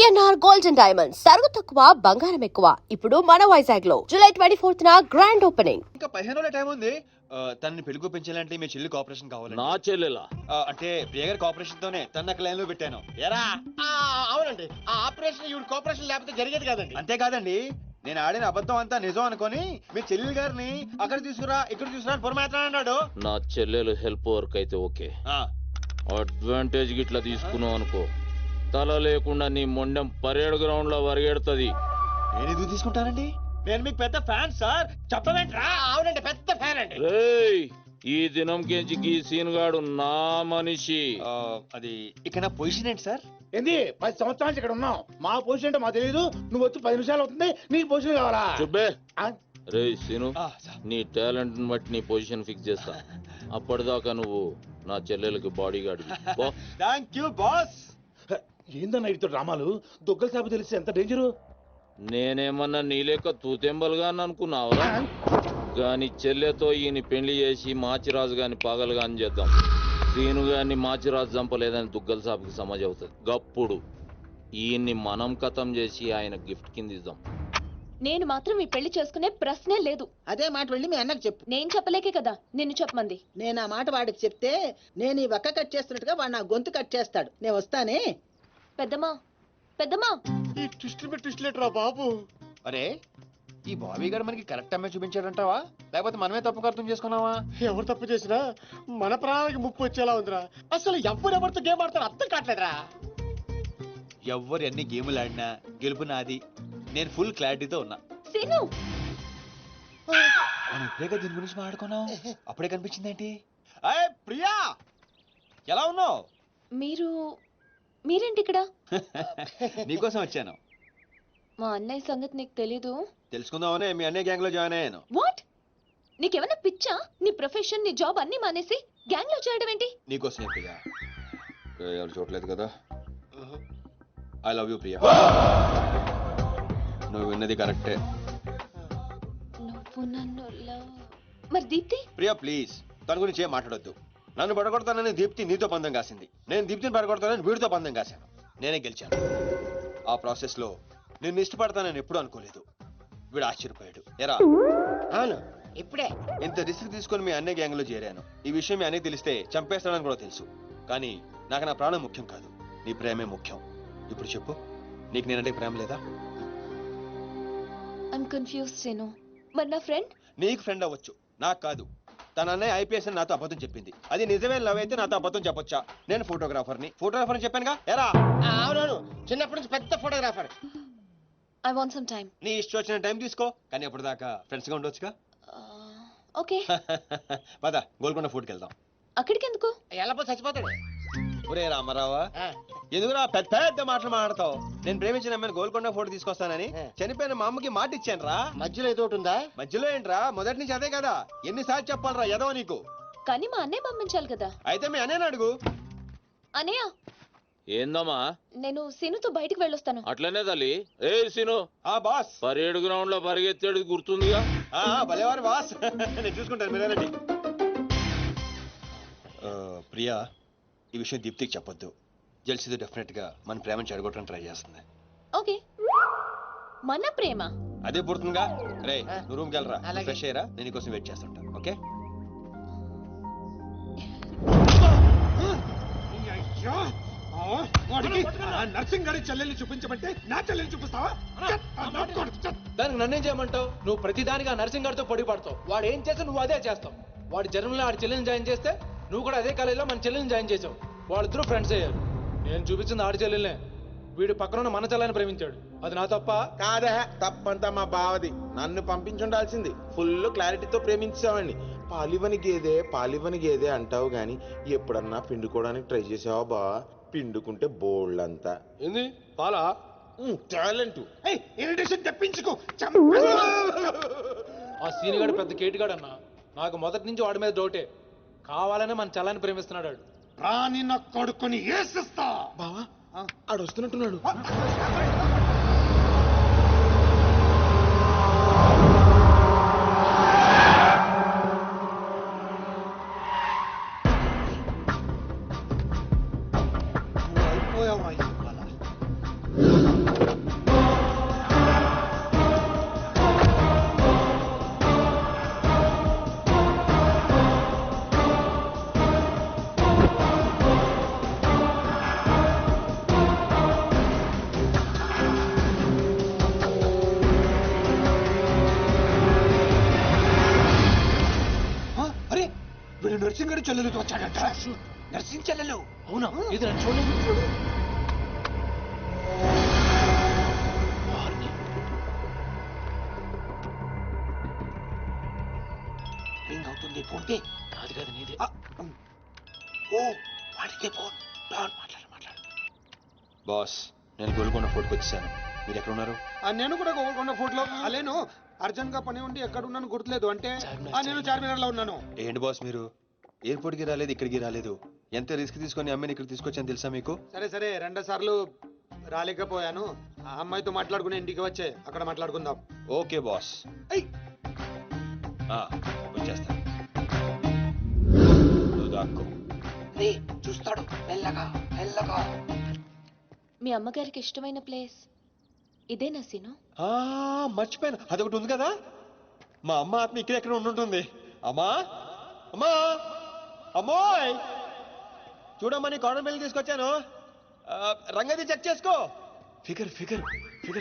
PNR gold and diamonds తరుగు తక్కువ బంగారం ఎక్కువ. ఇప్పుడు మన వైజాగ్ లో జూలై 24th గ్రాండ్ ఓపెనింగ్. ఇంకా 15 రోజుల టైం ఉంది. తనని పెళ్లి పెంచాలంటే మీ చెల్లి కోఆపరేషన్ కావాలి. నా చెల్లెలా? అంటే ప్రియ గారి కోఆపరేషన్ తోనే తన లైన్ లో పెట్టాను. ఎరా అవునండి, ఆ ఆపరేషన్ ఈవిడ కోఆపరేషన్ లేకపోతే జరిగేది కాదండి. అంతేకాదండి, నేను ఆడిన అబద్ధం అంతా నిజం అనుకొని మీ చెల్లెలు గారిని అక్కడ తీసుకురా ఇక్కడ తీసుకురా అని పొరమాట్లాడు. నా చెల్లెలు హెల్ప్ వర్క్ అయితే ఓకే, అడ్వాంటేజ్ గిట్లా తీసుకున్నావు అనుకో, తల లేకుండా నీ మొండెం పరేడ్ గ్రౌండ్ లో వరిగెడుతుంది. నేను ఎందుకు తీసుకుంటానండి? నేను మీకు పెద్ద ఫ్యాన్ సార్. చెప్పవేంట్రా? అవునండి, పెద్ద ఫ్యాన్ అండి. రేయ్, ఈ దినం కెంచి ఈ సీన్ గాడు నా మనిషి. అది ఇక నా పొజిషన్ ఏంటి సార్? ఏంది 10 సంవత్సరాలు ఇక్కడ ఉన్నావు, మా పొజిషన్ అంటే మాకు తెలియదు. నువ్వు వచ్చి 10 నిమిషాలు అవుతుంది, నీకు పొజిషన్ కావాలా? చుబ్బే. ఆ? రేయ్ సీను, నీ టాలెంట్ బట్టి నీ పొజిషన్ ఫిక్స్ చేస్తా. అప్పటిదాకా నువ్వు నా చెల్లెలకి bodyguard. Thank you boss. ఏందన్న ఇటు డ్రామాలు? దొగ్గల సాబు తెలిస్తే ఎంత డేంజరు. నేనేమన్నా నీ లెక్క తూతెంబలుగా అనుకున్నావురా? గాని చెల్లెతో ఈయన పెళ్లి చేసి మాచిరాజు గాని పాగలు గాని చేద్దాం. సీను గాని మాచిరాజు చంపలేదని దుగ్గల సాపుకి సమాజ్ అవుతుంది. గప్పుడు ఈయన్ని మనం కథం చేసి ఆయన గిఫ్ట్ కింద ఇద్దాం. నేను మాత్రం ఈ పెళ్లి చేసుకునే ప్రశ్నే లేదు. అదే మాట వెళ్ళి మీ అన్నకు చెప్పు. నేను చెప్పలేకే కదా నిన్ను చెప్పమంది. నేను ఆ మాట వాడికి చెప్తే నేను ఈ వక్క కట్ చేస్తున్నట్టుగా వాడు నా గొంతు కట్ చేస్తాడు. నేను వస్తానే. పెద్దమ్మా, పెద్దమ్మా. ఈ ట్విస్ట్ లేటరా బాబు. అరే, ఈ బాబీ గారు మనకి కరెక్ట్ అమ్మాయి చూపించాడంటావా, లేకపోతే మనమే తప్పు అర్థం చేసుకున్నావా? ఎవరు తప్పు చేసినా మన ప్రాణానికి ముప్పు వచ్చేలా ఉందిరా. అసలు ఎవరెవరితో గేమ్ ఆడతారు అర్థం కావట్లేదురా. ఎవరు ఎన్ని గేములు ఆడినా గెలుపు నాది. నేను ఫుల్ క్లారిటీతో ఉన్నా. సీను, మనం ఇప్పుడే దీని గురించి మాట్లాడుకున్నాం, అప్పుడే కనిపించిందేంటి? అయ్ ప్రియా, ఎలా ఉన్నావు? మీరేంటి ఇక్కడ? నీకోసం వచ్చాను. మా అన్నయ్య సంగతి నీకు తెలీదు. తెలుసుకుందామనే మీ అన్నయ్య గ్యాంగ్ లో జాయిన్ అయ్యాను. వాట్? నీకేమైనా పిచ్చా? నీ ప్రొఫెషన్, నీ జాబ్ అన్ని మానేసి గ్యాంగ్ లో చేయడం ఏంటి? నీకోసమే ప్రియా. ఎవరు చూడలేదు కదా. I love you Priya. నువ్వు విన్నది కరెక్టే. నువ్వు నన్ను మరి దీప్తి? ప్రియా ప్లీజ్, తన గురించి ఏం మాట్లాడొద్దు. నన్ను పడగొడతానని దీప్తి నీతో పందెం కాసింది. నేను దీప్తిని పడగొడతానని వీడితో పందెం కాశాను. నేనే గెలిచాను. ఆ ప్రాసెస్ లో నిన్ను ఇష్టపడతానని ఎప్పుడు అనుకోలేదు. వీడు ఆశ్చర్యపోయాడు. ఎరా? అవును, ఇప్పుడే ఇంత రిస్క్ తీసుకొని మీ అన్నయ్య గ్యాంగ్ లో చేరాను. ఈ విషయం మీ అన్నయ్య తెలిస్తే చంపేస్తాడని కూడా తెలుసు. కానీ నాకు నా ప్రాణం ముఖ్యం కాదు, నీ ప్రేమే ముఖ్యం. ఇప్పుడు చెప్పు, నీకు నేనంటే ప్రేమ లేదా? I'm confused Seenu. మరి నా ఫ్రెండ్? నీకు ఫ్రెండ్ అవ్వచ్చు, నాకు కాదు. తన అన్నయ్య ఐపీఎస్ అని నాతో అబద్ధం చెప్పింది. అది నిజమే లవ్ అయితే నాతో అబద్ధం చెప్పొచ్చా? నేను ఫోటోగ్రాఫర్ని చెప్పానుగా. ఎరా? అవునవును, చిన్నప్పటి నుంచి పెద్ద photographer. I want some time. నీ ఇష్టం వచ్చిన టైం తీసుకో, కానీ అప్పటిదాకా ఫ్రెండ్స్ గా ఉండొచ్చుగా. ఓకే. పద గోల్కొండ ఫుడ్కి వెళ్దాం. అక్కడికి ఎందుకు? ఎలా చచ్చిపోతాడు. ఒరే రామారావా, ఎందుకురా పెద్ద పెద్ద మాటలు మాట్లాడతావు? నేను ప్రేమించిన అమ్మాయిని గోల్కొండ ఫోటో తీసుకొస్తానని చనిపోయిన మా అమ్మకి మాట ఇచ్చాను రా. మధ్యలో ఏదో ఒకటి ఉందా? మధ్యలో ఏంట్రా, మొదటి నుంచి అదే కదా. ఎన్నిసార్లు చెప్పాలరా ఎదవ నీకు? కానీ మా అన్నయ్య పంపించాలి కదా. అయితే మీ అన్నయ్యని అడుగు. అన్నయ్య, ఏందమ్మా? నేను సీనుతో బయటికి వెళ్ళొస్తాను. అట్లనే తల్లి. ఏ సీను, బాస్ పరేడ్ గ్రౌండ్ లో పరిగెత్తేది గుర్తుందిగా? భలేవారు బాస్. నేను చూసుకుంటాను, మీరేనండి. ప్రియా, ఈ విషయం దీప్తికి చెప్పొద్దు. జెల్సీతో డెఫినెట్ గా మన ప్రేమను చెడగొట్టడానికి ట్రై చేస్తుంది. ఓకే. మన ప్రేమ అదే పుడుతుందిగా. రే, నువ్వు రూమ్కి వెళ్ళరా, అలాగే. ఫ్రెష్ అయ్యరా, నేను నీకోసం వెయిట్ చేస్తుంటా. ఓకే? నర్సింగ్ గారి చెల్లెల్ని చూపించమంటే నా చెల్లెల్ని చూపిస్తావా? దానికి నన్నేం చేయమంటావు? నువ్వు ప్రతిదానిగా నర్సింగ్ గారితో పొడి పడతావు. వాడు ఏం చేస్తే నువ్వు అదే చేస్తావు. వాడి జన్మలో ఆడి చెల్లెని జాయిన్ చేస్తే నువ్వు కూడా అదే కాలేజీలో మన చెల్లెని జాయిన్ చేసావు. వాళ్ళిద్దరూ ఫ్రెండ్స్ అయ్యారు. నేను చూపించింది ఆడి చెల్లెలనే. వీడు పక్కన మన చెల్లని ప్రేమించాడు. అది నా తప్ప కాదా? తప్పంతా మా బావది. నన్ను పంపించుండాల్సింది. ఫుల్ క్లారిటీతో ప్రేమించావండి. పాలివని గేదే అంటావు గాని ఎప్పుడన్నా పిండుకోవడానికి ట్రై చేసావా బా? పిండుకుంటే బోల్డ్ అంతా. ఏంది పాలా? టాలెంట్. ఇరిటేషన్ తెప్పించుకో. ఆ సీనిగాడు పెద్ద కేటుగాడు అన్న. నాకు మొదటి నుంచి వాడి మీద డౌటే. కావాలనే మన చెల్లని ప్రేమిస్తున్నాడు. రాని నా కొడుకుని ఏసిస్తా. బావా ఆడు వస్తున్నట్టున్నాడు. అయిపోయావా? చెల్లెలతో వచ్చాడట. నర్సింగ్ చెల్లెలు అవునా? ఇది నన్ను చూడలేదు. రింగ్ అవుతుంది. ఫోన్ పే కాదు కాదు నీదే. ఓ వాడితే ఫోన్. మాట్లాడు. బాస్, నేను గోల్కొండ ఫోర్ట్కి వచ్చేసాను. మీరు ఎక్కడ ఉన్నారు? నేను కూడా గోల్కొండ ఫోర్ట్ లో అలేను. అర్జెంట్ గా పని ఉండి ఎక్కడ ఉన్నాను గుర్తులేదు అంటే నేను చార్మినార్ లో ఉన్నాను. ఏంటి బాస్ మీరు ఎయిర్పోర్ట్కి రాలేదు, ఇక్కడికి రాలేదు. ఎంత రిస్క్ తీసుకొని అమ్మాయిని ఇక్కడ తీసుకొచ్చాను తెలుసా మీకు? సరే 2 సార్లు రాలేకపోయాను. ఆ అమ్మాయితో మాట్లాడుకుని ఇంటికి వచ్చే అక్కడ మాట్లాడుకుందాం. Okay boss. వచ్చేస్తా. నువ్వు దాక్కో. చూస్తాడు మెల్లగా. మీ అమ్మగారికి ఇష్టమైన ప్లేస్ ఇదేనా సీను? మర్చిపోయాను, అదొకటి ఉంది కదా. మా అమ్మ ఆత్మ ఇక్కడెక్కడ ఉండుంటుంది. అమ్మా అమ్మా అమ్మోయ్, చూడమ్మా నీ కాటన్ బిల్ తీసుకొచ్చాను. రంగది చెక్ చేసుకో. ఫిగర్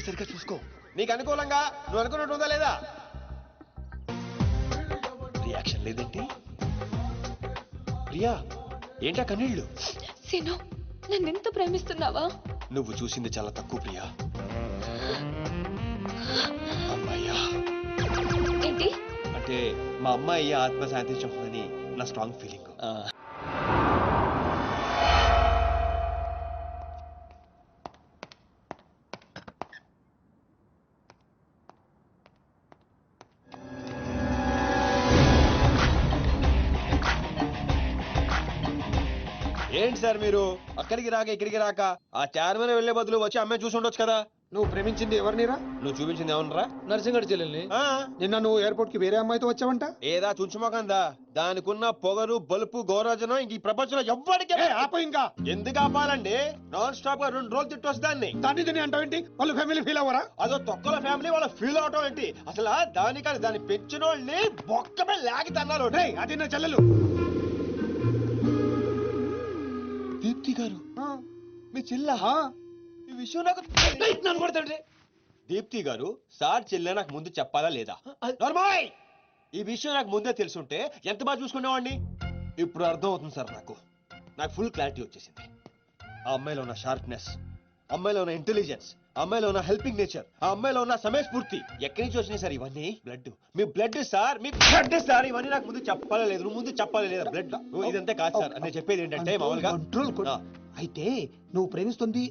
సరిగ్గా చూసుకో. నీకు అనుకూలంగా నువ్వు అనుకున్నట్టు ఉందా లేదా? రియాక్షన్ లేదేంటి? ప్రియా, ఏంటా కన్నీళ్ళు? సీను, నన్ను ఎంత ప్రేమిస్తున్నావా? నువ్వు చూసింది చాలా తక్కువ ప్రియా. అమ్మాయ్యా ఏంటి? అంటే మా అమ్మాయి ఆత్మ శాంతించుకుందని నా స్ట్రాంగ్ ఫీలింగ్. ఏంటి సార్ మీరు అక్కడికి రాక ఇక్కడికి రాక ఆ చార్మినార్ వెళ్లే బదులు వచ్చి అమ్మాయి చూసి ఉండొచ్చు కదా. నువ్వు ప్రేమించింది ఎవరినిరా? నువ్వు చూపించింది ఏమన్నారా? నర్సింగ్ చెల్లెల్ని. నిన్న నువ్వు ఎయిర్పోర్ట్ కి వేరే అమ్మాయితో వచ్చావంట. ఏదా చుంచుమోకందా? దానికున్న పొగరు బలుపు గౌరాజనం ఇంక ఈ ప్రపంచంలో ఎవ్వడికి ఆపో ఇంకా. ఎందుకు ఆపాలండి? నాన్ స్టాప్ గా 2 రోజులు తిట్టి వస్తాన్ని. దాన్ని అంటావేంటి? వాళ్ళు ఫ్యామిలీ ఫీల్ అవ్వరా? అదో తొక్కల ఫ్యామిలీ వాళ్ళ ఫీల్ అవటం ఏంటి? అసలు దానికని దాన్ని పెంచిన వాళ్ళని బొక్కమే లాగి తన్నారు. అది నా చెల్లెలు. దీప్తి గారు మీ చెల్ల? ఈ విషయం నాకు నన్ను కొడతాడు. దీప్తి గారు సార్ చెల్లె నాకు ముందు చెప్పాలా లేదా? నార్మల్, ఈ విషయం నాకు ముందే తెలుసుంటే ఎంత బాగా చూసుకునేవాడిని. ఇప్పుడు అర్థం అవుతుంది సార్. నాకు ఫుల్ క్లారిటీ వచ్చేసింది. ఆ అమ్మాయిలో ఉన్న షార్ప్నెస్, అమ్మాయిలో ఉన్న ఇంటెలిజెన్స్, అమ్మాయిలో ఉన్న హెల్పింగ్ నేచర్, ఆ అమ్మాయిలో ఉన్న సమయస్ఫూర్తి ఎక్కడి నుంచి వచ్చినాయి సార్ ఇవన్నీ? బ్లడ్, మీ బ్లడ్ సార్, మీ బ్లడ్ సార్. ఇవన్నీ నాకు ముందు చెప్పాలా లేదు? నువ్వు ముందు చెప్పాలా లేదా? బ్లడ్ ఇదంతా కాదు సార్. నేను చెప్పేది ఏంటంటే మామూలుగా అయితే నువ్వు ప్రేమిస్తుంది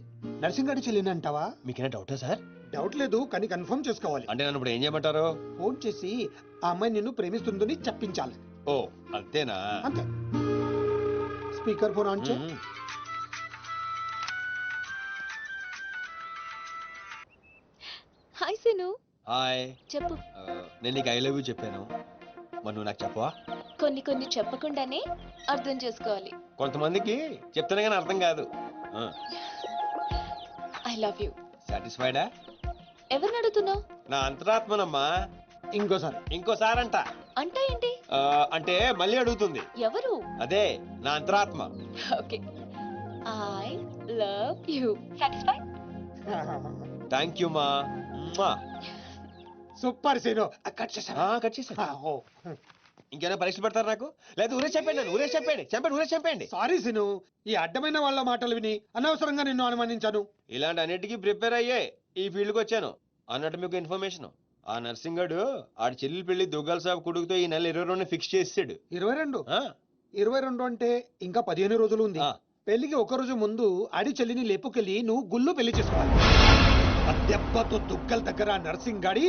నర్సింగడి చెల్లిని అంటావా? మీకేనా డౌటా సార్? డౌట్ లేదు, కానీ కన్ఫర్మ్ చేసుకోవాలి. అంటే నన్ను ఇప్పుడు ఏం చేయమంటారు? ఫోన్ చేసి ఆ అమ్మాయి నిన్ను ప్రేమిస్తుందని చెప్పించాలి. ఓ అంతేనా? అంతే. స్పీకర్ ఫోన్ ఆన్ చేయి. హాయ్ సీను. హాయ్. చెప్పు. నేను నీకు ఐ లవ్ యూ చెప్పాను, మరి నువ్వు నాకు చెప్పవా? కొన్ని చెప్పకుండానే అర్థం చేసుకోవాలి. కొంతమందికి చెప్తానే కానీ అర్థం కాదు. I love you. సాటిస్ఫైడా? ఎవరిని అడుగుతున్నావు? నా అంతరాత్మనమ్మా. ఇంకోసారి అంట. అంటే ఏంటి? అంటే మళ్ళీ అడుగుతుంది. ఎవరు? అదే నా అంతరాత్మ. Okay. I love you. Satisfy? Thank you మా. Super scene. కట్ చేశాను. ఇంకేమైనా పరీక్షలు పెడతారు నాకు? లేదా ఊరే చెప్పండి. సారీ సీను, ఈ అడ్డమైన వాళ్ళ మాటలు విని అనవసరంగా నిన్ను అనుమానించాను. ఇలాంటి అన్నిటికీ ప్రిపేర్ అయ్యే ఈ ఫీల్డ్కి వచ్చాను. అన్నట్టు మీకు ఇన్ఫర్మేషన్, ఆ నర్సింగడు ఆడి చెల్లి పెళ్లి దుగ్గాల సాబ్ కొడుకుతో ఈ నెల 22 ఫిక్స్ చేసాడు. 22 అంటే ఇంకా 15 రోజులు ఉంది. పెళ్లికి ఒక రోజు ముందు ఆడి చెల్లిని లేపుకెళ్ళి నువ్వు గుళ్ళు పెళ్లి చేసుకోవాలి. ఆ దెబ్బతో దుగ్గల దగ్గర నర్సింగ్ గాడి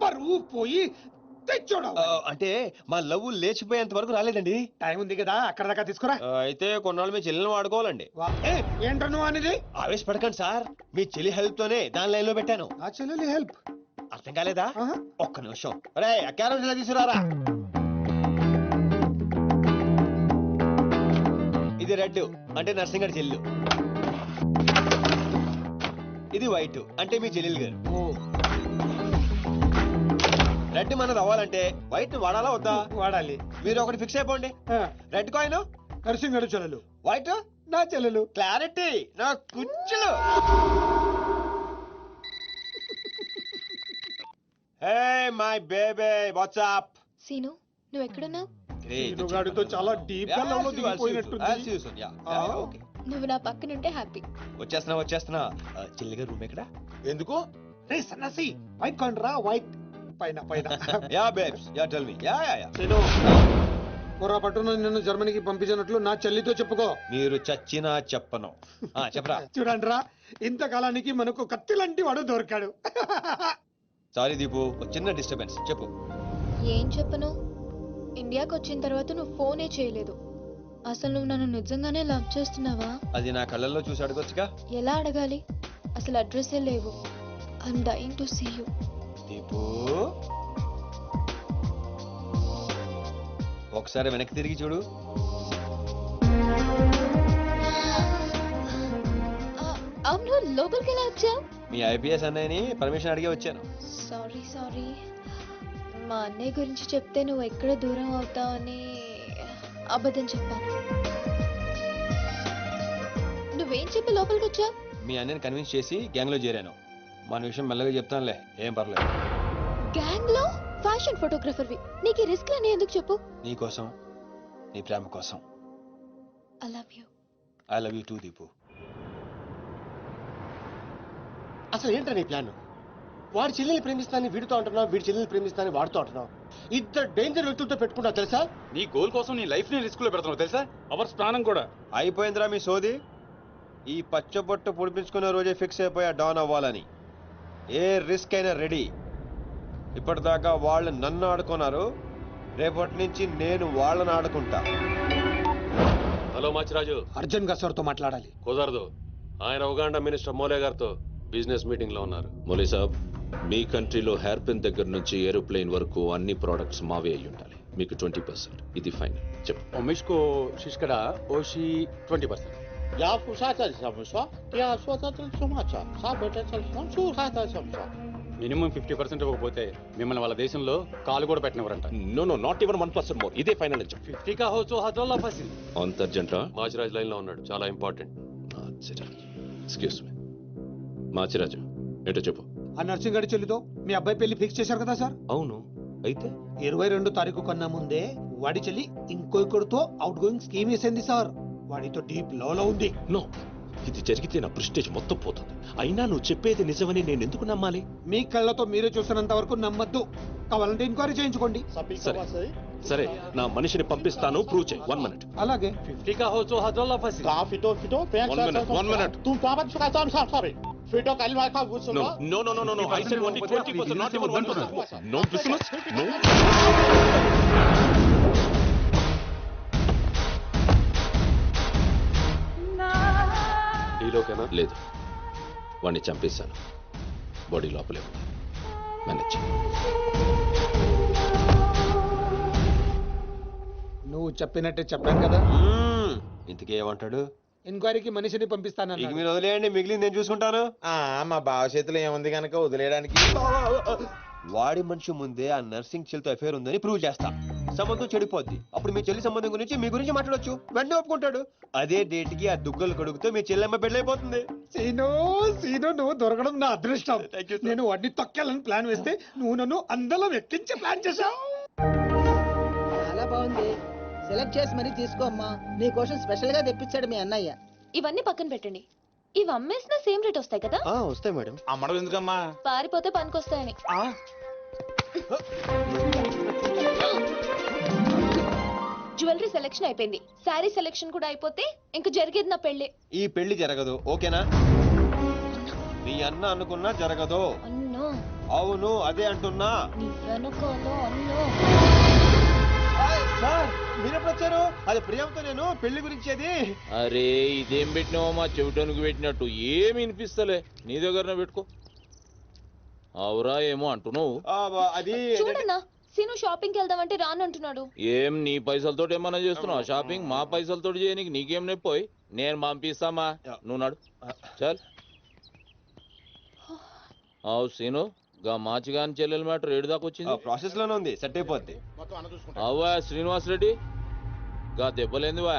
పరువు పోయి తెచ్చోడు. అంటే మా లవ్ లేచిపోయేంత వరకు రాలేదండి. టైం ఉంది కదా, అక్కడ దాకా తీసుకురా. అయితే కొన్నాళ్ళు మీ చెల్లెని వాడుకోవాలండి. ఏంటో నువ్వు అనేది? ఆవేశపడకండి సార్, మీ చెల్లి హెల్ప్ తోనే దాని లైన్ లో పెట్టాను. ఆ చెల్లెలి హెల్ప్ అర్థం కాలేదా? ఒక్క నిమిషం. అరే క్యారెట్ ఇలా తీసుకురారా. ఇది రెడ్ అంటే నర్సింగడి చెల్లు, ఇది వైట్ అంటే మీ చెల్లెలు గారు. రెడ్ మనది అవ్వాలంటే వైట్ వాడాలా వద్దా? వాడాలి. మీరు ఒకటి ఫిక్స్ అయిపోండి. రెడ్ కాయిన్ నర్సింగడు చెల్లెలు, వైట్ నా చెల్లెలు. క్లారిటీ నా కుచ్చులు. Hey my baby, what's up? Seenu, నువ్వు ఎక్కడున్నావు? సీనుగాడితో చాలా డీప్ గా లవ్ లో దిగిపోయినట్టుంది. ఓకే నువ్వు నా పక్కనుంటే హ్యాపీ. వచ్చేస్తున్నా చిల్లిగా రూమ్ ఎక్కడ? ఎందుకు? రే సన్నాసి వైట్ కొండ్రా వైట్ పైన పైన. Yeah babes yeah tell me yeah Seenu పొరపాటున నిన్ను జర్మనీకి పంపించినట్లు నా చెల్లితో చెప్పుకో. మీరు చచ్చినా చెప్పను. చెప్పరా. చూడండిరా ఇంతకాలానికి మనకు కత్తి లాంటి వాడు దొరికాడు. సారీ దీపు, ఒక చిన్న డిస్టర్బెన్స్. చెప్పు. ఏం చెప్పను? ఇండియాకి వచ్చిన తర్వాత నువ్వు ఫోనే చేయలేదు. అసలు నువ్వు నన్ను నిజంగానే లవ్ చేస్తున్నావా? అది నా కళ్ళల్లో చూసి అడగొచ్చుగా. ఎలా అడగాలి? అసలు అడ్రస్సే లేవు. I'm dying to see you. Deepu ఒకసారి వెనక్కి తిరిగి చూడు. అవును, లోపలికి ఎలా వచ్చావు? మీ ఐపీఎస్ అన్నయ్యని పర్మిషన్ అడిగి వచ్చాను. సారీ మా అన్నయ్య గురించి చెప్తే నువ్వు ఎక్కడ దూరం అవుతావని అబద్ధం చెప్పాను. నువ్వేం చెప్పి లోపలికి వచ్చావు? మీ అన్నయ్యని కన్విన్స్ చేసి గ్యాంగ్ లో చేరాను. మన విషయం మెల్లగా చెప్తానులే, ఏం పర్లేదు. గ్యాంగ్ లో ఫ్యాషన్ ఫోటోగ్రఫర్వి, నీకు రిస్క్ అని ఎందుకు చెప్పు? నీ కోసం, నీ ప్రేమ కోసం. I love you. I love you two Deepu. అసలు ఏంటో నీ ప్లాన్? వాడి చెల్లెల్ని ప్రేమిస్తానని వీడితో అంటున్నావు, వీడి చెల్లెల్ని ప్రేమిస్తానని వాడితో అంటున్నావు. ఇద్దరు డేంజర్ వ్యక్తులతో పెట్టుకుంటావు తెలుసా? నీ గోల్ కోసం నీ లైఫ్ ని రిస్క్ లో పెడుతున్నావు తెలుసా? అవర్స్ ప్రాణం కూడా. అయిపోయిందిరా మీ సోది. ఈ పచ్చబొట్టు పొడిపించుకునే రోజే ఫిక్స్ అయిపోయా డాన్ అవ్వాలని. ఏ రిస్క్ అయినా రెడీ. ఇప్పటిదాకా వాళ్ళు నన్ను ఆడుకున్నారు, రేపటి నుంచి నేను వాళ్ళని ఆడుకుంటా. హలో మాచిరాజు, అర్జున్ గా సార్తో మాట్లాడాలి. కుదరదు. ఆయన ఉగాండా మినిస్టర్ మోలే గారితో బిజినెస్ మీటింగ్ లో ఉన్నారు. మోలే సాబ్, మీ కంట్రీలో హెయిర్ పిన్ దగ్గర నుంచి ఏరోప్లేన్ వరకు అన్ని ప్రోడక్ట్స్ మావే అయి ఉండాలి. మీకు 20%. ఇది ఫైనల్. చెప్పు. ఒమిష్కో శిష్కడ ఓషి 20%. యా ఫుసాత సమస్య యా స్వతత సమాచార సాబెట చల్సం సుహాత సమస్య. మినిమం 50% ఇవ్వకపోతే మిమ్మల్ని వాళ్ళ దేశంలో కాలు కూడా పెట్టనివ్వరంట. No no, not even 1% more. ఇదే ఫైనల్ అని చెప్పు. 50 కా హో తో హజోలా ఫసి. అంతర్జంట మాచిరాజ్ లైన్ లో ఉన్నాడు, చాలా ఇంపార్టెంట్. ఎక్స్క్యూజ్ మీ మాచిరాజు, ఏంటో చెప్పు. ఆ నర్సింగ్ గారి చెల్లితో మీ అబ్బాయి పెళ్లి ఫిక్స్ చేశారు కదా సార్? అవును, అయితే 22 తారీఖు కన్నా ముందే వాడి చెల్లి ఇంకొకరితో అవుట్ గోయింగ్ స్కీమ్ వేసింది సార్. వాడితో డీప్ లో ఉంది. నో, ఇది జరిగితే నా ప్రెస్టేజ్ మొత్తం పోతుంది. అయినా నువ్వు చెప్పేది నిజమని నేను ఎందుకు నమ్మాలి? మీ కళ్ళతో మీరే చూసినంత వరకు నమ్మద్దు. కావాలంటే ఎంక్వైరీ చేయించుకోండి. సరే సరే, నా మనిషిని పంపిస్తాను, ప్రూవ్ చేయి. 1 minute. అలాగే 50 కా హో తో హజోలా ఫసి. కా ఫిటో ఫిటో పెన్ 1 minute. తుమ్ పాపట్ సుకా తామ్ సారీ. ఫిటో కలిమా కా గుసులో. No, no, no, no, no. I said only 20%, not even 1%. No business. No. డీలోకేనా? లేదు, వాడిని చంపేశాను. బాడీ లోపలే ఉంది. మేనేజ్. నువ్వు చెప్పినట్టే చెప్పాను కదా. ఇంతకీ ఏమంటాడు? ఎంక్వైరీకి మనిషిని పంపిస్తానన్నా. ఇక మీరు వదిలేయండి, మిగిలింది నేను చూసుకుంటాను. మా బావ చేతిలో ఏముంది కనుక వదిలేయడానికి. వాడి మనిషి ముందే ఆ నర్సింగ్ చెల్లితో అఫేర్ ఉందని ప్రూవ్ చేస్తా. సంబంధం చెడిపోద్ది. అప్పుడు మీ చెల్లి సంబంధం గురించి మీ గురించి మాట్లాడొచ్చు. వెంటనే ఒప్పుకుంటాడు. అదే డేట్ కి ఆ దుగ్గలు కొడుకుతో మీ చెల్లెమ్మ పెళ్ళైపోతుంది. సీను నువ్వు దొరకడం నా అదృష్టం. Thank you, sir. నేను వాడిని తొక్కాలని ప్లాన్ వేస్తే నువ్వు నన్ను అందరం ఎక్కించే ప్లాన్ చేశావు. చాలా బాగుంది. సెలెక్ట్ చేసి మరీ తీసుకో అమ్మా. నీ కోసం స్పెషల్ గా తెప్పించాడు మీ అన్నయ్య. ఇవన్నీ పక్కన పెట్టండి. ఇవి అమ్మేసిన సేమ్ రేట్ వస్తాయి కదా? వస్తాయి మేడం. అమ్మడం ఎందుకమ్మా? పారిపోతే పనికొస్తాయని. జ్యువెలరీ సెలెక్షన్ అయిపోయింది. శారీ సెలెక్షన్ కూడా అయిపోతే ఇంక జరిగేది నా పెళ్లి. ఈ పెళ్లి జరగదు, ఓకేనా? నీ అన్న అనుకున్నా జరగదు. అన్నో, అవును, అదే అంటున్నా. నీ వెనకాల అన్నో. సార్ మీరెప్పుడు వచ్చారు? అది ప్రియాంతో నేను పెళ్లి గురించి అది. అరే, ఇదేం పెట్టినావో మా చెవిటోనికి పెట్టినట్టు ఏమి వినిపిస్తలే. నీ దగ్గరనే పెట్టుకో. అవురా ఏమో అంటున్నావు. అది చూడన్నా, సీను షాపింగ్కి వెళ్దామంటే రానంటున్నాడు. ఏం నీ పైసలతో ఏమన్నా చేస్తున్నావు షాపింగ్? మా పైసలతో చేయనీకి నీకేం నొప్పోయి? నేను పంపిస్తామా, నువ్వు నడు. చల్. అవు సీను, గా మాచిగాని చెల్లెల మ్యాటర్ ఏడు దాకా వచ్చింది. ప్రాసెస్ లోనే ఉంది, సెట్ అయిపోద్ది. అవ్వా శ్రీనివాస్ రెడ్డి, గా దెబ్బలేందివా?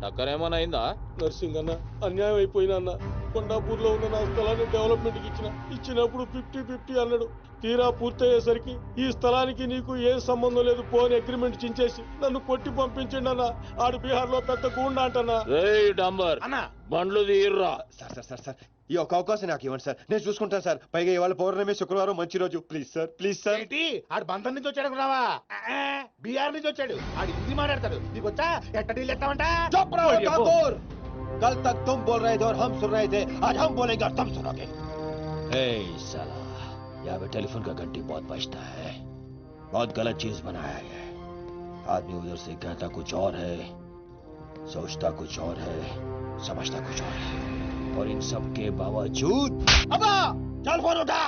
టక్కరేమన్నా అయిందా? నర్సింగ్ అన్న అన్యాయం అయిపోయినా అన్న. కొండాపూర్లో ఉన్న నా స్థలాన్ని డెవలప్మెంట్కి ఇచ్చినప్పుడు 50-50 అన్నాడు. తీరా పూర్తయ్యేసరికి ఈ స్థలానికి నీకు ఏం సంబంధం లేదు పోని అగ్రిమెంట్ చించేసి నన్ను కొట్టి పంపించండి అన్న. ఆడు బీహార్ లో పెద్ద గూండా అంటన్నా. రేయ్ డంబర్ అన్నా బండ్లు తీర్రా. సార్ ఈ ఒక్క అవకాశం నాకు ఇవ్వండి సార్, నేను చూసుకుంటాను సార్. పైగా ఇవాళ పౌర్ణమి, శుక్రవారం మంచి రోజు. Please sir. ఏంటి ఆడు బంధం నుంచి వచ్చాడు రావా? బీహార్ నుంచి వచ్చాడు. ఆడు హిందీ మాట్లాడతాడు. నీకు వచ్చా ఎట్ట డీల్ ఎత్తామంటా? चुप रहो ठाकुर, कल तक तुम बोल रहे थे और हम सुन रहे थे, आज हम बोलेंगे और तुम सुनोगे। साला यहाँ पे टेलीफोन का घंटी बहुत बजता है, बहुत गलत चीज बनाया है। आदमी उधर से कहता कुछ और है, सोचता कुछ और है, समझता कुछ और है, और इन सब के बावजूद अब्बा चल फोन उठा।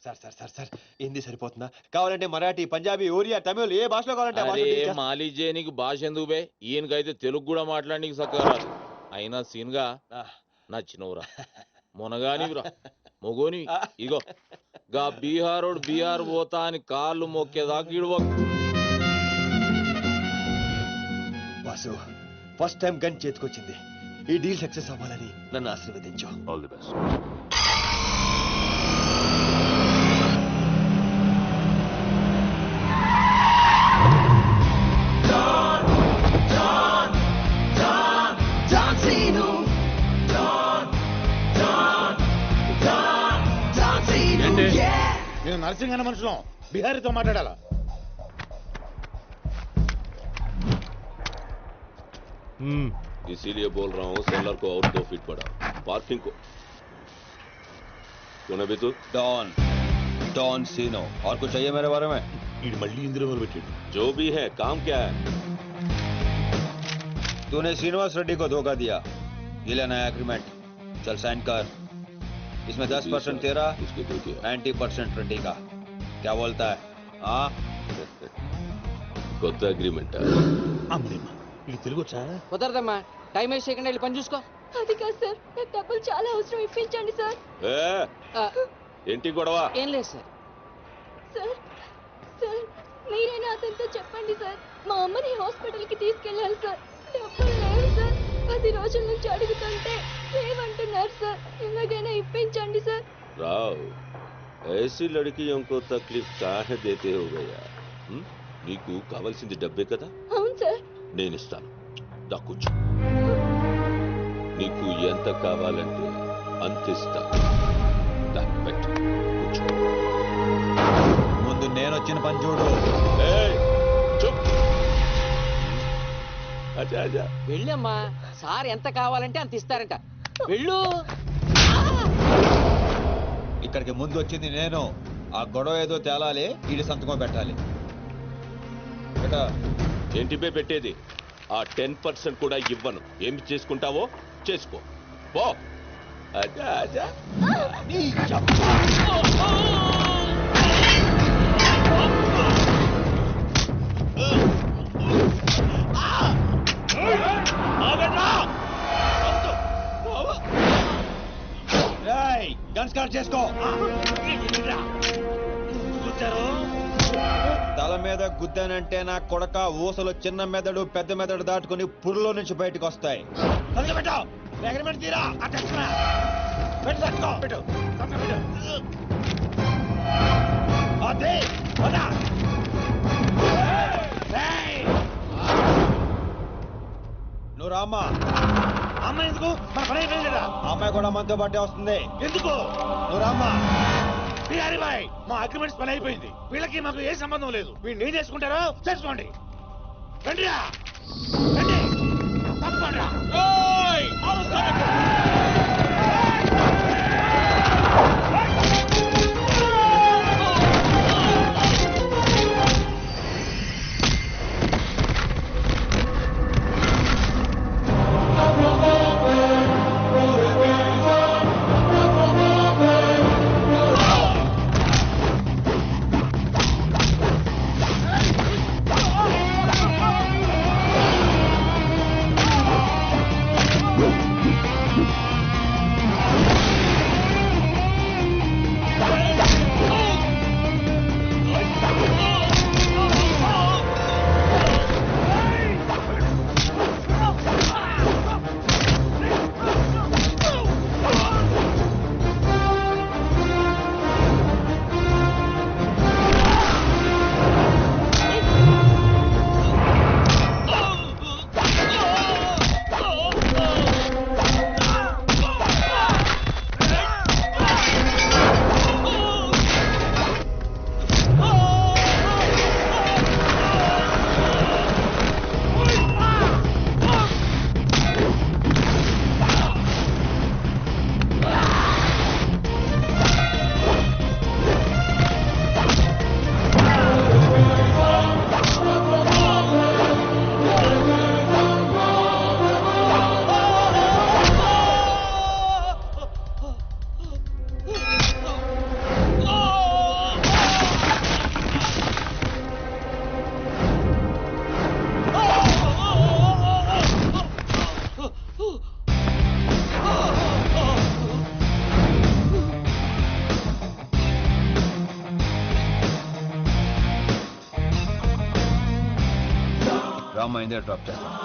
సార్ హిందీ సరిపోతుందా? కావాలంటే మరాఠీ, పంజాబీ, ఒరియా, తమిళ్ ఏ భాషలో కావాలంటే ఆ భాషలో అరే teach చేస్తా. మాలిజే నీకు భాష ఎందుకు బే? ఈయనకైతే తెలుగు కూడా మాట్లాడనీకి చక్కగా రాదు. అయినా సీన్గా నచ్చినవురా, మునగానివిరా, మొగోని. ఇగో గా బీహార్ పోతా అని కాళ్ళు మొక్కేదాకా ఇడవకు. వాసు, ఫస్ట్ టైం గన్ చేతికొచ్చింది. ఈ డీల్ సక్సెస్ అవ్వాలని నన్ను ఆశీర్వదించు. All the best. నేను నర్సింగ్ అన్న మనుషులం బిహారీతో మాట్లాడాలా? इसीलिए बोल रहा हूँ सेलर को और 2 फीट बढ़ा, पार्किंग को. कौन है तू? डॉन सीनो। और कुछ चाहिए मेरे बारे में? जो भी है, काम क्या है? तूने श्रीनिवास रेड्डी को धोखा दिया, ये लेना है एग्रीमेंट, चल साइन कर। इसमें 10% तेरा, उसके दो दिया. 90% रेड्डी का। क्या बोलता है? हाँ కొత్త అగ్రిమెంట్. ఇది తెలుగు వచ్చా? కుదరదమ్మా, టైం వేస్ట్ చేయకుండా వెళ్ళి పని చూసుకో. అది కాదు సార్, నాకు డబ్బులు చాలా అవసరం, ఇప్పించండి సార్. ఏంటి గొడవ? ఏం లేదు సార్. సార్ మీరైనా అతనితో చెప్పండి సార్, మా అమ్మని హాస్పిటల్కి తీసుకెళ్ళాలి సార్. డబ్బులు లేవు సార్, 10 రోజుల నుంచి అడుగుతుంటే లేవంటున్నారు సార్. ఎలాగైనా ఇప్పించండి సార్. రావ్, ऐसी लड़कियों को तकलीफ काहे देते हो गया? నీకు కావాల్సింది డబ్బే కదా, అవును సార్. నేను ఇస్తాను. దా కూర్చో. నీకు ఎంత కావాలంటే అంత ఇస్తా. దా పెట్టు, కూర్చో. ముందు నేను వచ్చిన పని చూడు. ఏయ్, చూప్. అచ్చా అచ్చా. వెళ్ళమ్మా, సార్ ఎంత కావాలంటే అంత ఇస్తారంట. వెళ్ళు. ఇక్కడికి ముందు వచ్చింది నేను. ఆ గొడవ ఏదో తేలాలి, ఈడి సంతకం పెట్టాలి. ఏంటి బే పెట్టేది? ఆ 10% కూడా ఇవ్వను. ఏమి చేసుకుంటావో చేసుకో, పో. అచ్చా అచ్చా. గన్ స్టార్ట్ చేసుకో. తల మీద గుద్దానంటే నా కొడక ఊసలు చిన్న మెదడు పెద్ద మెదడు దాటుకుని పురులో నుంచి బయటకు వస్తాయి. నువ్వు రామ్మా. అమ్మాయి ఎందుకు? మన పని అయిపోయింది లేదా? అమ్మాయి కూడా మనతో పాటే వస్తుంది. ఎందుకు? నువ్వు రామ్మా. బిహారీ బాయ్, మా అగ్రిమెంట్స్ పని అయిపోయింది. వీళ్ళకి మాకు ఏ సంబంధం లేదు. వీళ్ళు ఏం చేసుకుంటారో చేసుకోండి. రండిరా, రండి, తప్పకుండా. అయిందే డ్రాప్ చేస్తాను.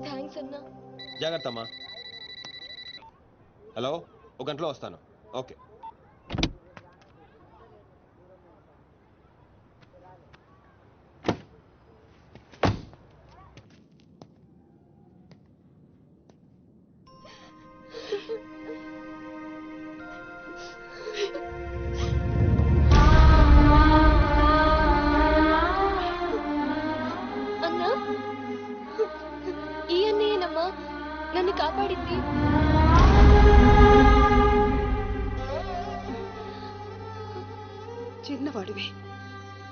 థ్యాంక్స్ అన్నా. జాగ్రత్త అమ్మా. హలో, ఒక గంటలో వస్తాను. ఓకే. అన్నా, ఈ అన్నయ్యనమ్మా నన్ను కాపాడింది. చిన్నవాడివి,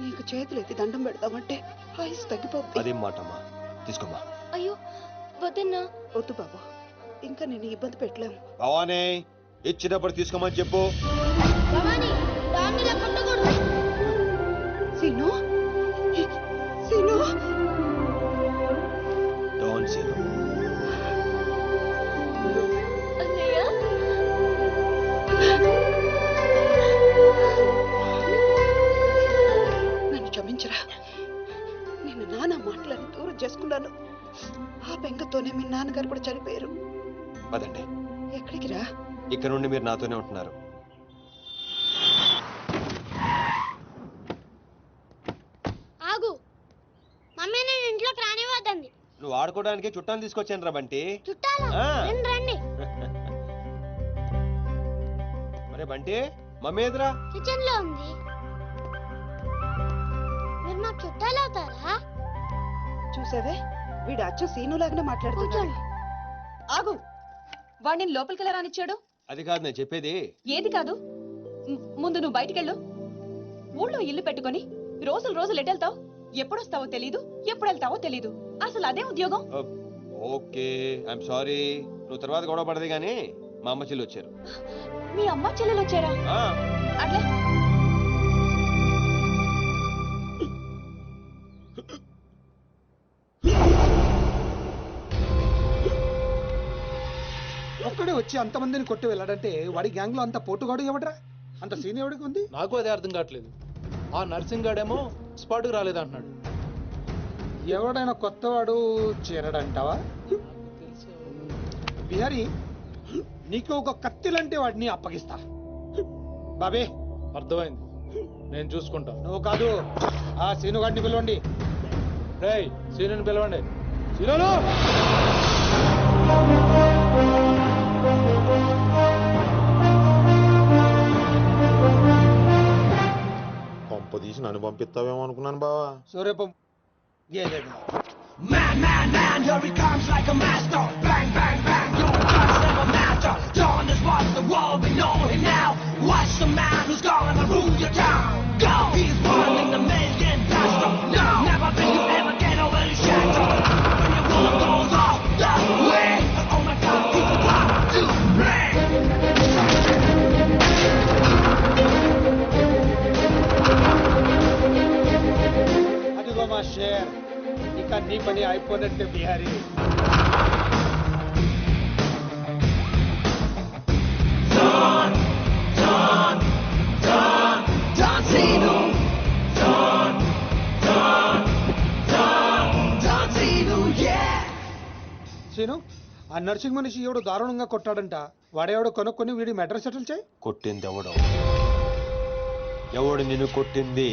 నీకు చేతులు ఎత్తి దండం పెడతామంటే ఆయుస్ తగ్గిపోతుంది. అదేం మాట అమ్మా, తీసుకోమ్మా. అయ్యో వద్దన్నా. వద్దు బాబు, ఇంకా నేను ఇబ్బంది పెట్టలేము. భవానీ, ఇచ్చినప్పుడు తీసుకోమని చెప్పు. Seenu, Seenu, don't see. అన్నయ్య, నన్ను క్షమించరా. నేను నాన్న మాటలని దూరం చేసుకున్నాను. ఆ బెంగతోనే మీ నాన్నగారు కూడా చనిపోయారు. పదండి. ఎక్కడికి రా? ఇక్కడ నుండి మీరు నాతోనే ఉంటున్నారు. ఆగు. మమ్మీ నేను ఇంట్లోకి రానివ్వద్దండి. నువ్వు ఆడుకోవడానికి చుట్టాలు తీసుకొచ్చాను రా బంటి. చుట్టాలు ఆ. రండి. మరే బంటి, మమ్మీ ఎదురా. కిచెన్ లో ఉంది. మీరు నాకు చుట్టాలు అవుతారా? చూసావే, వీడు అచ్చు సీనులాగానే మాట్లాడుతున్నాడు. ఆగు, వాడిని లోపలికి ఎలా రానిచ్చాడు? అది కాదు నేను చెప్పేది. ఏది కాదు, ముందు నువ్వు బయటికెళ్ళు. ఊళ్ళో ఇల్లు పెట్టుకొని రోజులు రోజులు ఎటెళ్తావు? ఎప్పుడొస్తావో తెలీదు, ఎప్పుడు వెళ్తావో తెలీదు. అసలు అదే ఉద్యోగం. Okay, I'm sorry. నువ్వు తర్వాత గొడవ పడదు కానీ మా అమ్మ చెల్లి వచ్చారు. మీ అమ్మ చెల్లెలు వచ్చారా? ఆ, అట్లే. ఒక్కడే వచ్చి అంతమందిని కొట్టి వెళ్ళాడంటే వాడి గ్యాంగ్ లో అంత పోటుగాడు ఎవడరా? అంత సీన్ ఎవడికి ఉంది? నాకు అదే అర్థం కావట్లేదు. ఆ నర్సింగ్ గాడేమో స్పాట్కి రాలేదంటున్నాడు. ఎవడైనా కొత్తవాడు చేరడంటావా? బిహారీ, నీకు ఒక కత్తిలంటే వాడిని అప్పగిస్తా. బాబే, అర్థమైంది, నేను చూసుకుంటా. నువ్వు కాదు, ఆ సీనుగాడిని పిలవండి. రేయ్, సీనుని పిలవండి. సీనును! పంప తీసి నన్ను పంపిస్తావేమో అనుకున్నాను బావా. సూర్యపం గేదెగా. అదిగో మా షేర్, ఇక నీ పని అయిపోయినట్టే బిహారీ. సీను, ఆ నర్సింగ్ మనిషి ఎవడు దారుణంగా కొట్టాడంట. వాడెవడో కొనుక్కొని వీడి మెడ్రస్ సెటిల్ చేయి. కొట్టింది ఎవడు? ఎవడు నిన్ను కొట్టింది?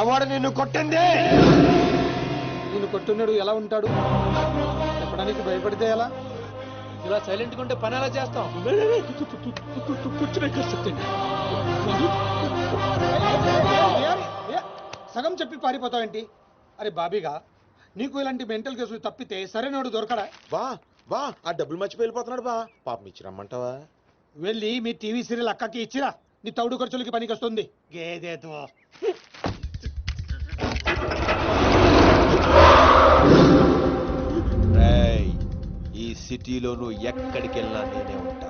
ఎవడు నిన్ను కొట్టింది? నేను కొట్టున్నాడు ఎలా ఉంటాడు చెప్పడానికి భయపడితే ఎలా? ఇలా సైలెంట్ గా ఉంటే పని ఎలా చేస్తాం? సగం చెప్పి పారిపోతావేంటి? అరే బాబీగా, నీకు ఇలాంటి మెంటల్ కేసులు తప్పితే సరైనడు దొరకడా? బా బా, ఆ డబ్బులు మర్చిపోయి వెళ్ళిపోతున్నాడు బా. పాపం ఇచ్చిరమ్మంటావా? వెళ్ళి మీ టీవీ సీరియల్ అక్కకి ఇచ్చిరా, నీ తౌడు ఖర్చులకి పనికి వస్తుంది. గేదేతో ఈ సిటీలో నువ్వు ఎక్కడికి వెళ్ళినా నేనే ఉంటా.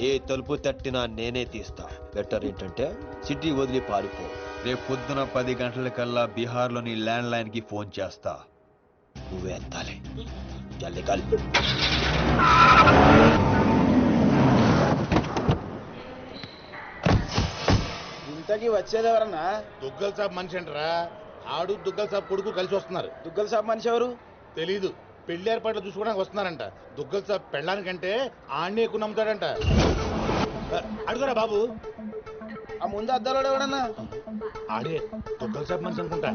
ఏ తలుపు తట్టినా నేనే తీస్తా. బెటర్ ఏంటంటే సిటీ వదిలి పారిపో. రేపు పొద్దున 10 గంటలకల్లా బీహార్లోని ల్యాండ్ లైన్ కి ఫోన్ చేస్తా. నువ్వే ఎత్తాలి. ఇంతకీ వచ్చేది ఎవరన్నా? దుగ్గల్ సాబ్ మనిషి అంటారా? ఆడు దుగ్గల్ సాబ్ కొడుకు కలిసి వస్తున్నారు. దుగ్గల్ సాబ్ మనిషి ఎవరు? తెలీదు. పెళ్లి ఏర్పాట్లు చూసుకోవడానికి వస్తున్నారంట. దుగ్గల్ సాబ్ పెళ్ళానికంటే ఆడనే ఎక్కువ నమ్ముతాడంట. అడుగురా బాబు. ఆ ముందు అద్దాలోడు ఎవడన్నా? ఆడే దుగ్గల్ సాబ్ మనిషి అనుకుంటా.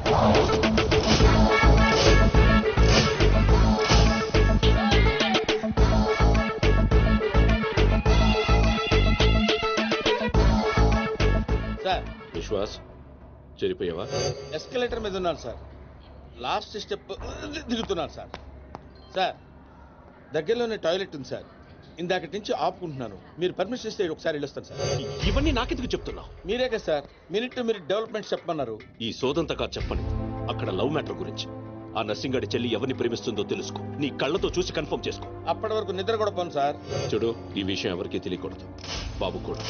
సార్ విశ్వాస్ చెరిపోయావా? ఎస్కలేటర్ మీద ఉన్నాను సార్. లాస్ట్ స్టెప్ దిగుతున్నాను సార్. సార్ దగ్గరలోనే టాయిలెట్ ఉంది సార్. ఇందాకటి నుంచి ఆపుకుంటున్నాను. మీరు పర్మిషన్ ఇస్తే ఒకసారి వెళ్ళొస్తాను సార్. ఇవన్నీ నాకెందుకు చెప్తున్నావు? మీరే కదా sir minute to minute development చెప్పమన్నారు. ఈ సోదంతగా చెప్పని అక్కడ లవ్ మ్యాటర్ గురించి. ఆ నర్సింగాడి చెల్లి ఎవరిని ప్రేమిస్తుందో తెలుసుకో. నీ కళ్ళతో చూసి కన్ఫర్మ్ చేసుకో. అప్పటి వరకు నిద్ర కూడా పోను సార్. చూడు, ఈ విషయం ఎవరికీ తెలియకూడదు. బాబు కూడా.